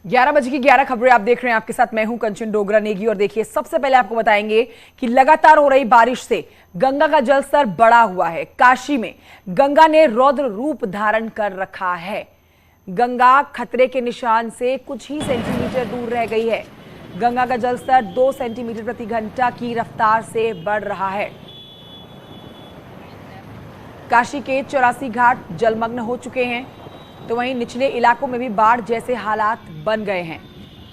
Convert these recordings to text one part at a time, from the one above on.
11 बजे की 11 खबरें आप देख रहे हैं। आपके साथ मैं हूं कंचन डोगरा नेगी। और देखिए, सबसे पहले आपको बताएंगे कि लगातार हो रही बारिश से गंगा का जलस्तर बढ़ा हुआ है। काशी में गंगा ने रौद्र रूप धारण कर रखा है। गंगा खतरे के निशान से कुछ ही सेंटीमीटर दूर रह गई है। गंगा का जलस्तर 2 सेंटीमीटर प्रति घंटा की रफ्तार से बढ़ रहा है। काशी के 84 घाट जलमग्न हो चुके हैं, तो वहीं निचले इलाकों में भी बाढ़ जैसे हालात बन गए हैं,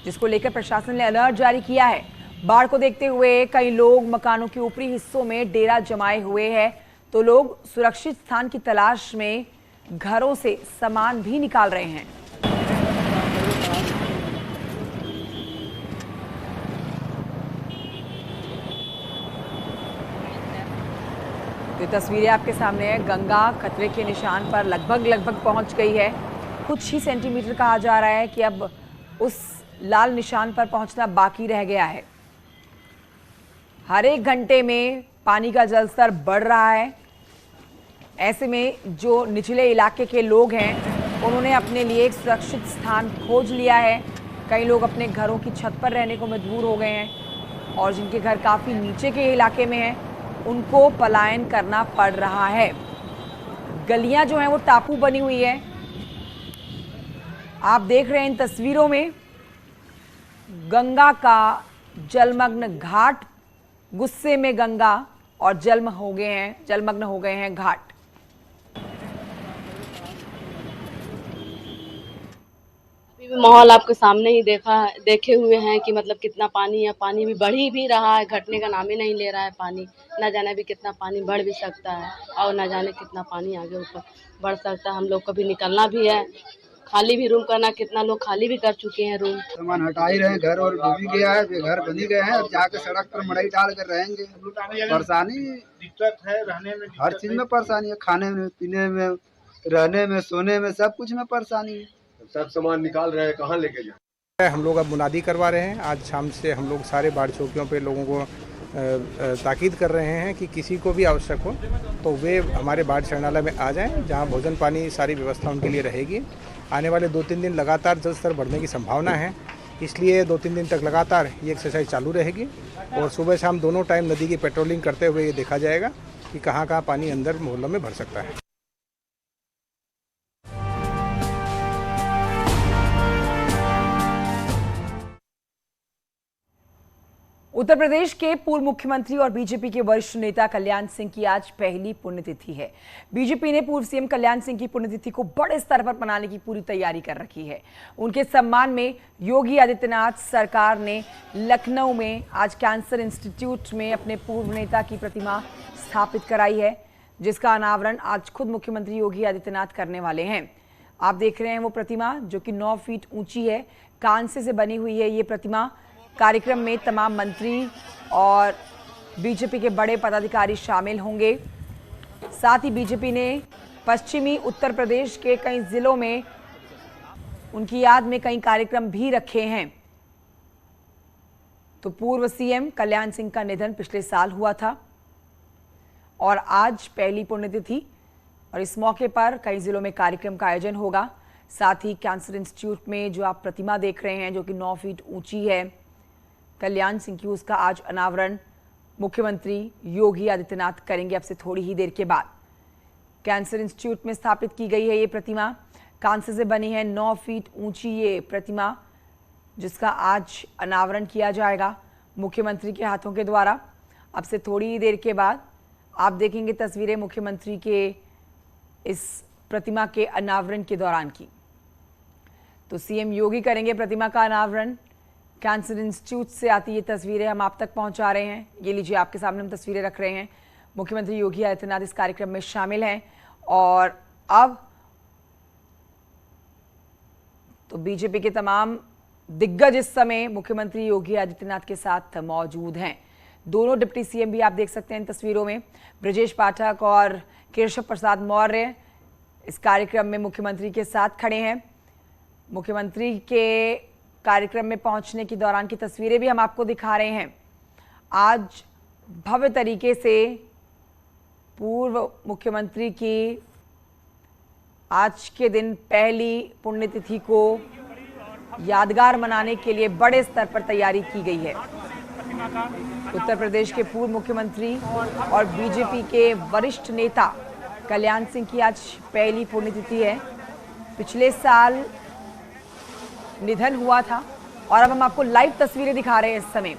जिसको लेकर प्रशासन ने अलर्ट जारी किया है। बाढ़ को देखते हुए कई लोग मकानों के ऊपरी हिस्सों में डेरा जमाए हुए हैं, तो लोग सुरक्षित स्थान की तलाश में घरों से सामान भी निकाल रहे हैं। तो तस्वीरें आपके सामने है। गंगा खतरे के निशान पर लगभग पहुंच गई है। कुछ ही सेंटीमीटर कहा जा रहा है कि अब उस लाल निशान पर पहुंचना बाकी रह गया है। हर एक घंटे में पानी का जलस्तर बढ़ रहा है। ऐसे में जो निचले इलाके के लोग हैं, उन्होंने अपने लिए एक सुरक्षित स्थान खोज लिया है। कई लोग अपने घरों की छत पर रहने को मजबूर हो गए हैं, और जिनके घर काफ़ी नीचे के इलाके में हैं, उनको पलायन करना पड़ रहा है। गलियां जो हैं वो टापू बनी हुई है। आप देख रहे हैं इन तस्वीरों में गंगा का जलमग्न घाट, गुस्से में गंगा और जलमग्न हो गए हैं घाट। माहौल आपके सामने ही देखे हुए हैं कि मतलब कितना पानी है। पानी भी बढ़ी भी रहा है, घटने का नाम ही नहीं ले रहा है। पानी न जाने भी कितना पानी बढ़ भी सकता है, और न जाने कितना पानी आगे ऊपर बढ़ सकता है। हम लोग को भी निकलना भी है, खाली भी रूम करना, कितना लोग खाली भी कर चुके हैं रूम। सामान हटा ही रहे हैं, घर और डूबी गया है, घर बनी गए हैं, अब जाके सड़क पर मड़ई डाल कर रहेंगे। परेशानी दिक्कत है, रहने में हर चीज में परेशानी है, खाने में, पीने में, रहने में, सोने में, सब कुछ में परेशानी है। सब सामान निकाल रहे हैं, कहाँ लेके जाए। हम लोग अब मुनादी करवा रहे हैं। आज शाम से हम लोग सारे बाढ़ चौकियों पे लोगों को ताकीद कर रहे हैं कि किसी को भी आवश्यक हो तो वे हमारे बाढ़ शरणालय में आ जाएं, जहां भोजन पानी सारी व्यवस्था उनके लिए रहेगी। आने वाले 2-3 दिन लगातार जल स्तर बढ़ने की संभावना है, इसलिए 2-3 दिन तक लगातार ये एक्सरसाइज चालू रहेगी। और सुबह शाम दोनों टाइम नदी की पेट्रोलिंग करते हुए ये देखा जाएगा कि कहाँ कहाँ पानी अंदर मोहल्लों में भर सकता है। उत्तर प्रदेश के पूर्व मुख्यमंत्री और बीजेपी के वरिष्ठ नेता कल्याण सिंह की आज पहली पुण्यतिथि है। बीजेपी ने पूर्व सीएम कल्याण सिंह की पुण्यतिथि को बड़े स्तर पर मनाने की पूरी तैयारी कर रखी है। उनके सम्मान में योगी आदित्यनाथ सरकार ने लखनऊ में आज कैंसर इंस्टीट्यूट में अपने पूर्व नेता की प्रतिमा स्थापित कराई है, जिसका अनावरण आज खुद मुख्यमंत्री योगी आदित्यनाथ करने वाले हैं। आप देख रहे हैं वो प्रतिमा, जो कि 9 फीट ऊंची है, कांसे से बनी हुई है ये प्रतिमा। कार्यक्रम में तमाम मंत्री और बीजेपी के बड़े पदाधिकारी शामिल होंगे। साथ ही बीजेपी ने पश्चिमी उत्तर प्रदेश के कई जिलों में उनकी याद में कई कार्यक्रम भी रखे हैं। तो पूर्व सीएम कल्याण सिंह का निधन पिछले साल हुआ था, और आज पहली पुण्यतिथि, और इस मौके पर कई जिलों में कार्यक्रम का आयोजन होगा। साथ ही कैंसर इंस्टीट्यूट में जो आप प्रतिमा देख रहे हैं, जो कि 9 फीट ऊंची है कल्याण सिंह की, उसका आज अनावरण मुख्यमंत्री योगी आदित्यनाथ करेंगे अब से थोड़ी ही देर के बाद। कैंसर इंस्टीट्यूट में स्थापित की गई है ये प्रतिमा, कांसे से बनी है, 9 फीट ऊंची ये प्रतिमा, जिसका आज अनावरण किया जाएगा मुख्यमंत्री के हाथों के द्वारा। अब से थोड़ी ही देर के बाद आप देखेंगे तस्वीरें मुख्यमंत्री के इस प्रतिमा के अनावरण के दौरान की। तो सीएम योगी करेंगे प्रतिमा का अनावरण। कैंसर इंस्टीट्यूट से आती ये तस्वीरें हम आप तक पहुंचा रहे हैं। ये लीजिए, आपके सामने हम तस्वीरें रख रहे हैं। मुख्यमंत्री योगी आदित्यनाथ इस कार्यक्रम में शामिल हैं, और अब तो बीजेपी के तमाम दिग्गज इस समय मुख्यमंत्री योगी आदित्यनाथ के साथ मौजूद हैं। दोनों डिप्टी सीएम भी आप देख सकते हैं इन तस्वीरों में। ब्रजेश पाठक और केशव प्रसाद मौर्य इस कार्यक्रम में मुख्यमंत्री के साथ खड़े हैं। मुख्यमंत्री के कार्यक्रम में पहुंचने के दौरान की तस्वीरें भी हम आपको दिखा रहे हैं। आज भव्य तरीके से पूर्व मुख्यमंत्री की आज के दिन पहली पुण्यतिथि को यादगार मनाने के लिए बड़े स्तर पर तैयारी की गई है। उत्तर प्रदेश के पूर्व मुख्यमंत्री और बीजेपी के वरिष्ठ नेता कल्याण सिंह की आज पहली पुण्यतिथि है। पिछले साल निधन हुआ था और अब हम आपको लाइव तस्वीरें दिखा रहे हैं। इस समय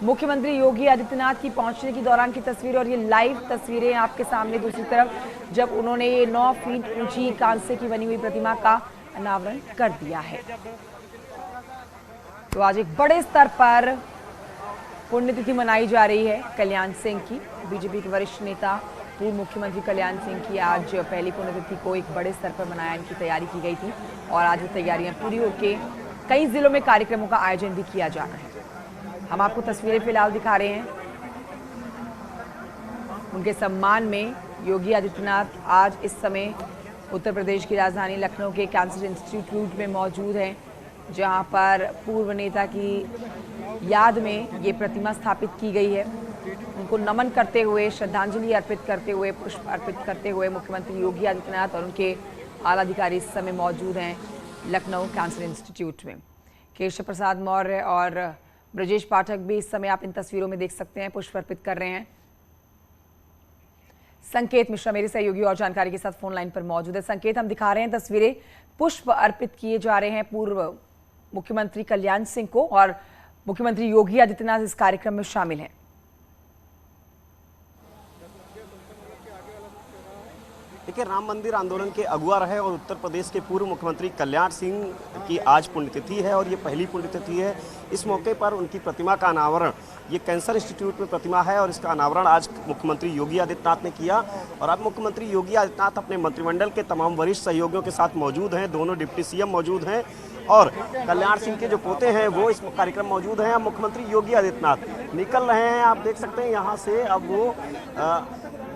मुख्यमंत्री योगी आदित्यनाथ की पहुंचने के दौरान की तस्वीरें और ये लाइव तस्वीरें आपके सामने। दूसरी तरफ जब उन्होंने ये 9 फीट ऊंची कांसे की बनी हुई प्रतिमा का अनावरण कर दिया है, तो आज एक बड़े स्तर पर पुण्यतिथि मनाई जा रही है कल्याण सिंह की। बीजेपी के वरिष्ठ नेता पूर्व मुख्यमंत्री कल्याण सिंह की आज पहली पुण्यतिथि को एक बड़े स्तर पर मनाया, इनकी तैयारी की गई थी और आज ये तैयारियां पूरी होकर कई जिलों में कार्यक्रमों का आयोजन भी किया जा रहा है। हम आपको तस्वीरें फिलहाल दिखा रहे हैं। उनके सम्मान में योगी आदित्यनाथ आज इस समय उत्तर प्रदेश की राजधानी लखनऊ के कैंसर इंस्टीट्यूट में मौजूद हैं, जहां पर पूर्व नेता की याद में ये प्रतिमा स्थापित की गई है। उनको नमन करते हुए, श्रद्धांजलि अर्पित करते हुए, पुष्प अर्पित करते हुए मुख्यमंत्री योगी आदित्यनाथ और उनके आला अधिकारी इस समय मौजूद हैं लखनऊ कैंसर इंस्टीट्यूट में। केशव प्रसाद मौर्य और ब्रजेश पाठक भी इस समय आप इन तस्वीरों में देख सकते हैं, पुष्प अर्पित कर रहे हैं। संकेत मिश्रा मेरे सहयोगी और जानकारी के साथ फोन लाइन पर मौजूद है। संकेत, हम दिखा रहे हैं तस्वीरें, पुष्प अर्पित किए जा रहे हैं पूर्व मुख्यमंत्री कल्याण सिंह को और मुख्यमंत्री योगी आदित्यनाथ इस कार्यक्रम में शामिल हैं। देखिए, राम मंदिर आंदोलन के अगुआ रहे और उत्तर प्रदेश के पूर्व मुख्यमंत्री कल्याण सिंह की आज पुण्यतिथि है और ये पहली पुण्यतिथि है। इस मौके पर उनकी प्रतिमा का अनावरण, ये कैंसर इंस्टीट्यूट में प्रतिमा है और इसका अनावरण आज मुख्यमंत्री योगी आदित्यनाथ ने किया। और अब मुख्यमंत्री योगी आदित्यनाथ अपने मंत्रिमंडल के तमाम वरिष्ठ सहयोगियों के साथ मौजूद हैं। दोनों डिप्टी सीएम मौजूद हैं और कल्याण सिंह के जो पोते हैं वो इस कार्यक्रम मौजूद हैं। अब मुख्यमंत्री योगी आदित्यनाथ निकल रहे हैं, आप देख सकते हैं यहाँ से अब वो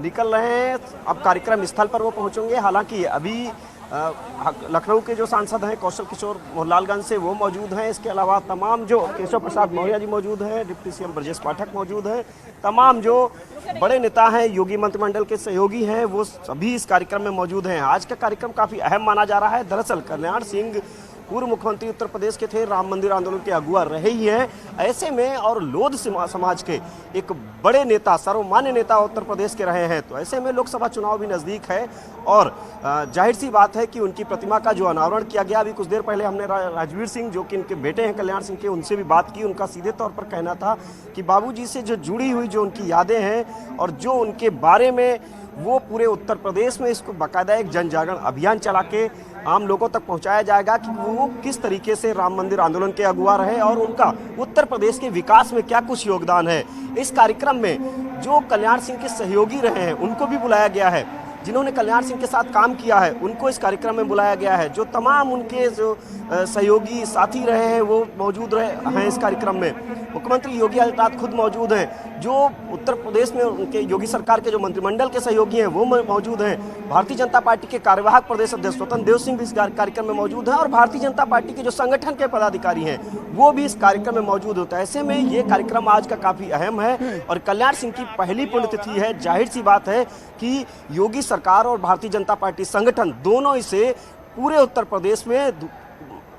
निकल रहे हैं। अब कार्यक्रम स्थल पर वो पहुंचेंगे। हालांकि अभी लखनऊ के जो सांसद हैं कौशल किशोर मोहनलालगंज से वो मौजूद हैं। इसके अलावा तमाम जो केशव प्रसाद मौर्य जी मौजूद हैं, डिप्टी सीएम ब्रजेश पाठक मौजूद हैं, तमाम जो बड़े नेता हैं, योगी मंत्रिमंडल के सहयोगी हैं, वो सभी इस कार्यक्रम में मौजूद हैं। आज का कार्यक्रम काफ़ी अहम माना जा रहा है। दरअसल कल्याण सिंह पूर्व मुख्यमंत्री उत्तर प्रदेश के थे, राम मंदिर आंदोलन के अगुआ रहे ही हैं। ऐसे में और लोध समाज के एक बड़े नेता, सर्वमान्य नेता उत्तर प्रदेश के रहे हैं, तो ऐसे में लोकसभा चुनाव भी नज़दीक है और जाहिर सी बात है कि उनकी प्रतिमा का जो अनावरण किया गया, अभी कुछ देर पहले हमने राजवीर सिंह जो कि इनके बेटे हैं कल्याण सिंह के, उनसे भी बात की। उनका सीधे तौर पर कहना था कि बाबूजी से जो जुड़ी हुई जो उनकी यादें हैं और जो उनके बारे में वो पूरे उत्तर प्रदेश में इसको बाकायदा एक जन जागरण अभियान चला के आम लोगों तक पहुंचाया जाएगा कि वो किस तरीके से राम मंदिर आंदोलन के अगुआ रहे और उनका उत्तर प्रदेश के विकास में क्या कुछ योगदान है। इस कार्यक्रम में जो कल्याण सिंह के सहयोगी रहे हैं उनको भी बुलाया गया है, जिन्होंने कल्याण सिंह के साथ काम किया है उनको इस कार्यक्रम में बुलाया गया है। जो तमाम उनके जो सहयोगी साथी रहे हैं वो मौजूद रहे हैं इस कार्यक्रम में। मुख्यमंत्री योगी आदित्यनाथ खुद मौजूद हैं। जो उत्तर प्रदेश में उनके योगी सरकार के जो मंत्रिमंडल के सहयोगी हैं वो मौजूद हैं। भारतीय जनता पार्टी के कार्यवाहक प्रदेश अध्यक्ष स्वतंत्र देव सिंह भी इस कार्यक्रम में मौजूद हैं और भारतीय जनता पार्टी के जो संगठन के पदाधिकारी हैं वो भी इस कार्यक्रम में मौजूद होता है। ऐसे में ये कार्यक्रम आज का काफ़ी अहम है और कल्याण सिंह की पहली पुण्यतिथि है। जाहिर सी बात है कि योगी सरकार और भारतीय जनता पार्टी संगठन दोनों इसे पूरे उत्तर प्रदेश में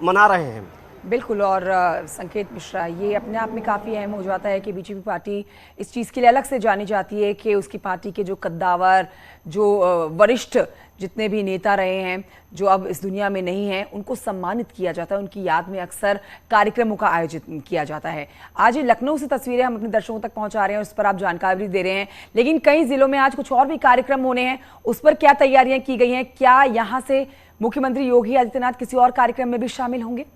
मना रहे हैं। बिल्कुल, और संकेत मिश्रा, ये अपने आप में काफ़ी अहम हो जाता है कि बीजेपी पार्टी इस चीज़ के लिए अलग से जानी जाती है कि उसकी पार्टी के जो कद्दावर, जो वरिष्ठ जितने भी नेता रहे हैं जो अब इस दुनिया में नहीं हैं, उनको सम्मानित किया जाता है। उनकी याद में अक्सर कार्यक्रमों का आयोजन किया जाता है। आज ये लखनऊ से तस्वीरें हम अपने दर्शकों तक पहुंचा रहे हैं, उस पर आप जानकारी दे रहे हैं, लेकिन कई जिलों में आज कुछ और भी कार्यक्रम होने हैं, उस पर क्या तैयारियां की गई हैं? क्या यहाँ से मुख्यमंत्री योगी आदित्यनाथ किसी और कार्यक्रम में भी शामिल होंगे?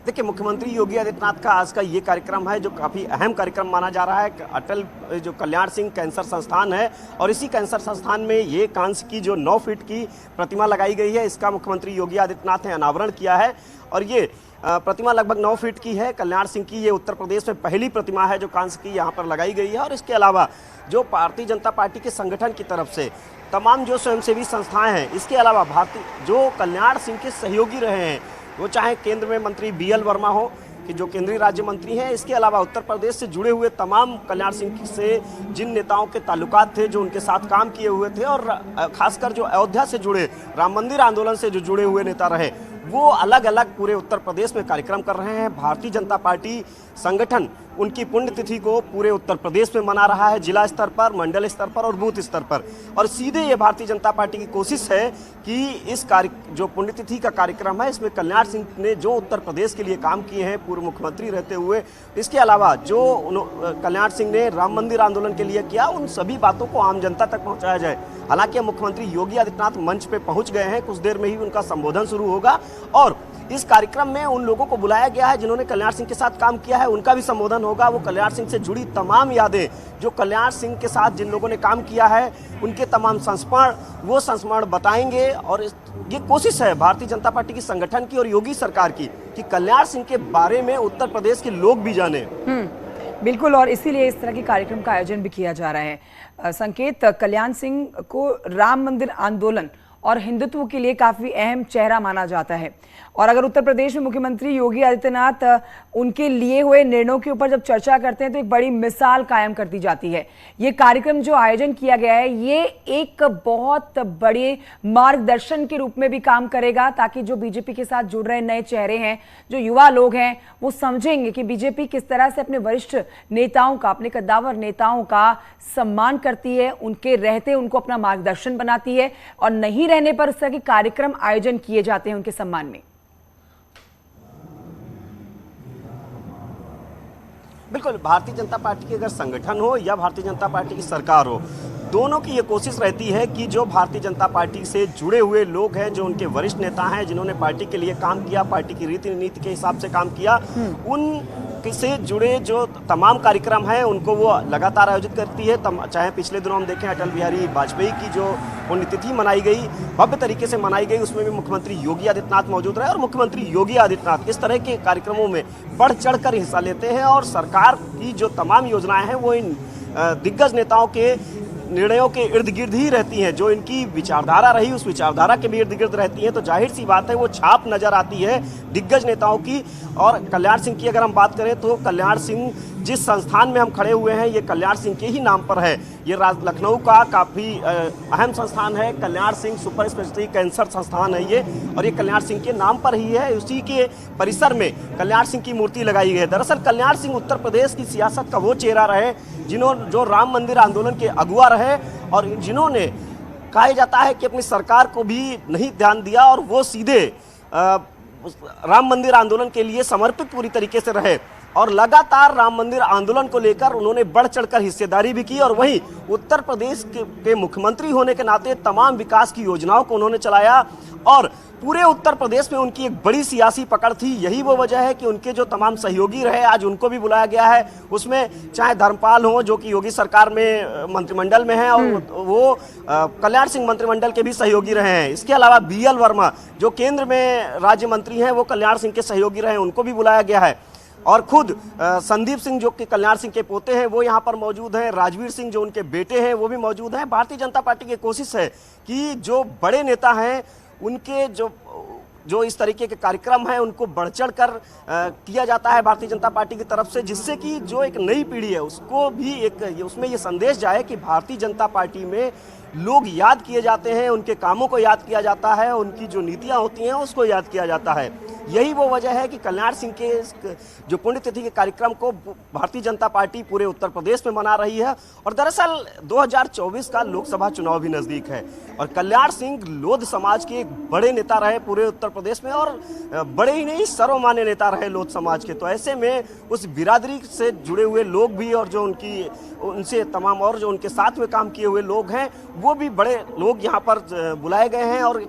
देखिए, मुख्यमंत्री योगी आदित्यनाथ का आज का ये कार्यक्रम है जो काफ़ी अहम कार्यक्रम माना जा रहा है। अटल जो कल्याण सिंह कैंसर संस्थान है और इसी कैंसर संस्थान में ये कांस्य की जो 9 फीट की प्रतिमा लगाई गई है, इसका मुख्यमंत्री योगी आदित्यनाथ ने अनावरण किया है और ये प्रतिमा लगभग 9 फीट की है। कल्याण सिंह की ये उत्तर प्रदेश में पहली प्रतिमा है जो कांस्य की यहाँ पर लगाई गई है। और इसके अलावा जो भारतीय जनता पार्टी के संगठन की तरफ से तमाम जो स्वयंसेवी संस्थाएँ हैं, इसके अलावा जो कल्याण सिंह के सहयोगी रहे हैं, वो चाहे केंद्र में मंत्री BL वर्मा हो कि जो केंद्रीय राज्य मंत्री हैं, इसके अलावा उत्तर प्रदेश से जुड़े हुए तमाम कल्याण सिंह से जिन नेताओं के ताल्लुकात थे, जो उनके साथ काम किए हुए थे और खासकर जो अयोध्या से जुड़े, राम मंदिर आंदोलन से जो जुड़े हुए नेता रहे, वो अलग अलग पूरे उत्तर प्रदेश में कार्यक्रम कर रहे हैं। भारतीय जनता पार्टी संगठन उनकी पुण्यतिथि को पूरे उत्तर प्रदेश में मना रहा है, जिला स्तर पर, मंडल स्तर पर और बूथ स्तर पर। और सीधे ये भारतीय जनता पार्टी की कोशिश है कि इस जो पुण्यतिथि का कार्यक्रम है, इसमें कल्याण सिंह ने जो उत्तर प्रदेश के लिए काम किए हैं पूर्व मुख्यमंत्री रहते हुए, इसके अलावा जो कल्याण सिंह ने राम मंदिर आंदोलन के लिए किया, उन सभी बातों को आम जनता तक पहुँचाया जाए। हालांकि मुख्यमंत्री योगी आदित्यनाथ मंच पे पहुँच गए हैं, कुछ देर में ही उनका संबोधन शुरू होगा और इस कार्यक्रम में उन लोगों को बुलाया गया है जिन्होंने कल्याण सिंह के साथ काम किया है, उनका भी संबोधन होगा। वो कल्याण सिंह से जुड़ी तमाम यादें, जो कल्याण सिंह के साथ जिन लोगों ने काम किया है, उनके तमाम संस्मरण बताएंगे। और ये कोशिश है भारतीय जनता पार्टी की संगठन की और योगी सरकार की कि कल्याण सिंह के बारे में उत्तर प्रदेश के लोग भी जाने। बिल्कुल, और इसीलिए इस तरह के कार्यक्रम का आयोजन भी किया जा रहा है। संकेत, कल्याण सिंह को राम मंदिर आंदोलन और हिंदुत्व के लिए काफी अहम चेहरा माना जाता है, और अगर उत्तर प्रदेश में मुख्यमंत्री योगी आदित्यनाथ उनके लिए हुए निर्णयों के ऊपर जब चर्चा करते हैं तो एक बड़ी मिसाल कायम कर दी जाती है। ये कार्यक्रम जो आयोजन किया गया है, ये एक बहुत बड़े मार्गदर्शन के रूप में भी काम करेगा, ताकि जो बीजेपी के साथ जुड़ रहे नए चेहरे हैं, जो युवा लोग हैं, वो समझेंगे कि बीजेपी किस तरह से अपने वरिष्ठ नेताओं का, अपने कद्दावर नेताओं का सम्मान करती है, उनके रहते उनको अपना मार्गदर्शन बनाती है, और नहीं रहने पर इस तरह के कार्यक्रम आयोजन किए जाते हैं उनके सम्मान में। बिल्कुल, भारतीय जनता पार्टी की अगर संगठन हो या भारतीय जनता पार्टी की सरकार हो, दोनों की ये कोशिश रहती है कि जो भारतीय जनता पार्टी से जुड़े हुए लोग हैं, जो उनके वरिष्ठ नेता हैं, जिन्होंने पार्टी के लिए काम किया, पार्टी की रीति नीति के हिसाब से काम किया, उन से जुड़े जो तमाम कार्यक्रम हैं उनको वो लगातार आयोजित करती है। चाहे पिछले दिनों हम देखें अटल बिहारी वाजपेयी की जो पुण्यतिथि मनाई गई, भव्य तरीके से मनाई गई, उसमें भी मुख्यमंत्री योगी आदित्यनाथ मौजूद रहे। और मुख्यमंत्री योगी आदित्यनाथ इस तरह के कार्यक्रमों में बढ़ चढ़ कर हिस्सा लेते हैं और सरकार की जो तमाम योजनाएं हैं वो इन दिग्गज नेताओं के निर्णयों के इर्द गिर्द ही रहती हैं। जो इनकी विचारधारा रही, उस विचारधारा के भी इर्द गिर्द रहती है। तो जाहिर सी बात है वो छाप नजर आती है दिग्गज नेताओं की। और कल्याण सिंह की अगर हम बात करें तो कल्याण सिंह जिस संस्थान में हम खड़े हुए हैं, ये कल्याण सिंह के ही नाम पर है। ये लखनऊ का काफ़ी अहम संस्थान है, Kalyan Singh super speciality cancer संस्थान है ये, और ये कल्याण सिंह के नाम पर ही है। उसी के परिसर में कल्याण सिंह की मूर्ति लगाई गई है। दरअसल कल्याण सिंह उत्तर प्रदेश की सियासत का वो चेहरा रहे जो राम मंदिर आंदोलन के अगुआ रहे, और जिन्होंने कहा जाता है कि अपनी सरकार को भी नहीं ध्यान दिया, और वो सीधे राम मंदिर आंदोलन के लिए समर्पित पूरी तरीके से रहे। और लगातार राम मंदिर आंदोलन को लेकर उन्होंने बढ़ चढ़कर हिस्सेदारी भी की, और वहीं उत्तर प्रदेश के मुख्यमंत्री होने के नाते तमाम विकास की योजनाओं को उन्होंने चलाया। और पूरे उत्तर प्रदेश में उनकी एक बड़ी सियासी पकड़ थी। यही वो वजह है कि उनके जो तमाम सहयोगी रहे, आज उनको भी बुलाया गया है। उसमें चाहे धर्मपाल हो, जो कि योगी सरकार में मंत्रिमंडल में हैं, और वो कल्याण सिंह मंत्रिमंडल के भी सहयोगी रहे हैं। इसके अलावा BL वर्मा जो केंद्र में राज्य मंत्री हैं, वो कल्याण सिंह के सहयोगी रहे हैं, उनको भी बुलाया गया है। और खुद संदीप सिंह जो कि कल्याण सिंह के पोते हैं, वो यहाँ पर मौजूद हैं। राजवीर सिंह जो उनके बेटे हैं, वो भी मौजूद हैं। भारतीय जनता पार्टी की कोशिश है कि जो बड़े नेता हैं उनके जो इस तरीके के कार्यक्रम हैं उनको बढ़ चढ़ कर किया जाता है भारतीय जनता पार्टी की तरफ से, जिससे कि जो एक नई पीढ़ी है उसको भी उसमें ये संदेश जाए कि भारतीय जनता पार्टी में लोग याद किए जाते हैं, उनके कामों को याद किया जाता है, उनकी जो नीतियां होती हैं उसको याद किया जाता है। यही वो वजह है कि कल्याण सिंह के जो पुण्यतिथि के कार्यक्रम को भारतीय जनता पार्टी पूरे उत्तर प्रदेश में मना रही है। और दरअसल 2024 का लोकसभा चुनाव भी नज़दीक है, और कल्याण सिंह लोध समाज के एक बड़े नेता रहे पूरे उत्तर प्रदेश में, और बड़े ही नहीं सर्वमान्य नेता रहे लोध समाज के। तो ऐसे में उस बिरादरी से जुड़े हुए लोग भी, और जो उनसे तमाम और जो उनके साथ में काम किए हुए लोग हैं, वो भी बड़े लोग यहाँ पर बुलाए गए हैं। और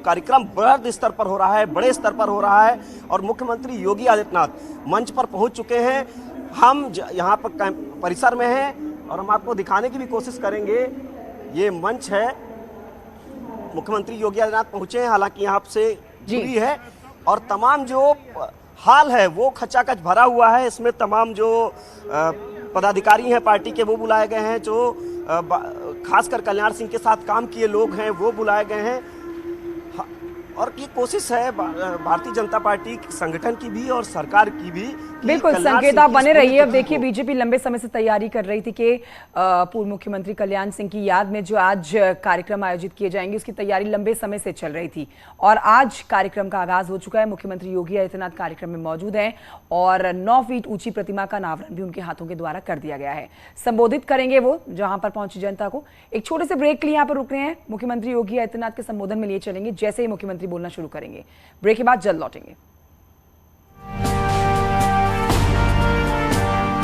कार्यक्रम बृहद स्तर पर हो रहा है, बड़े स्तर पर हो रहा है, और मुख्यमंत्री योगी आदित्यनाथ मंच पर पहुंच चुके हैं। हम यहाँ पर परिसर में हैं और हम आपको दिखाने की भी कोशिश करेंगे। ये मंच है, मुख्यमंत्री योगी आदित्यनाथ पहुंचे हैं, हालांकि यहाँ से दूरी है, और तमाम जो हाल है वो खचाखच भरा हुआ है। इसमें तमाम जो पदाधिकारी हैं पार्टी के वो बुलाए गए हैं, जो खासकर कल्याण सिंह के साथ काम किए लोग हैं वो बुलाए गए हैं। और ये कोशिश है भारतीय जनता पार्टी संगठन की भी और सरकार की भी। बिल्कुल संकेत आप बने रहिए। अब देखिए बीजेपी लंबे समय से तैयारी कर रही थी कि पूर्व मुख्यमंत्री कल्याण सिंह की याद में जो आज कार्यक्रम आयोजित किए जाएंगे उसकी तैयारी लंबे समय से चल रही थी और आज कार्यक्रम का आगाज हो चुका है। मुख्यमंत्री योगी आदित्यनाथ कार्यक्रम में मौजूद हैं और 9 फीट ऊंची प्रतिमा का अनावरण भी उनके हाथों के द्वारा कर दिया गया है। संबोधित करेंगे वो जहां पर पहुंची जनता को। एक छोटे से ब्रेक के लिए यहाँ पर रुक रहे हैं। मुख्यमंत्री योगी आदित्यनाथ के संबोधन में लिए चलेंगे जैसे ही मुख्यमंत्री बोलना शुरू करेंगे। ब्रेक के बाद जल्द लौटेंगे।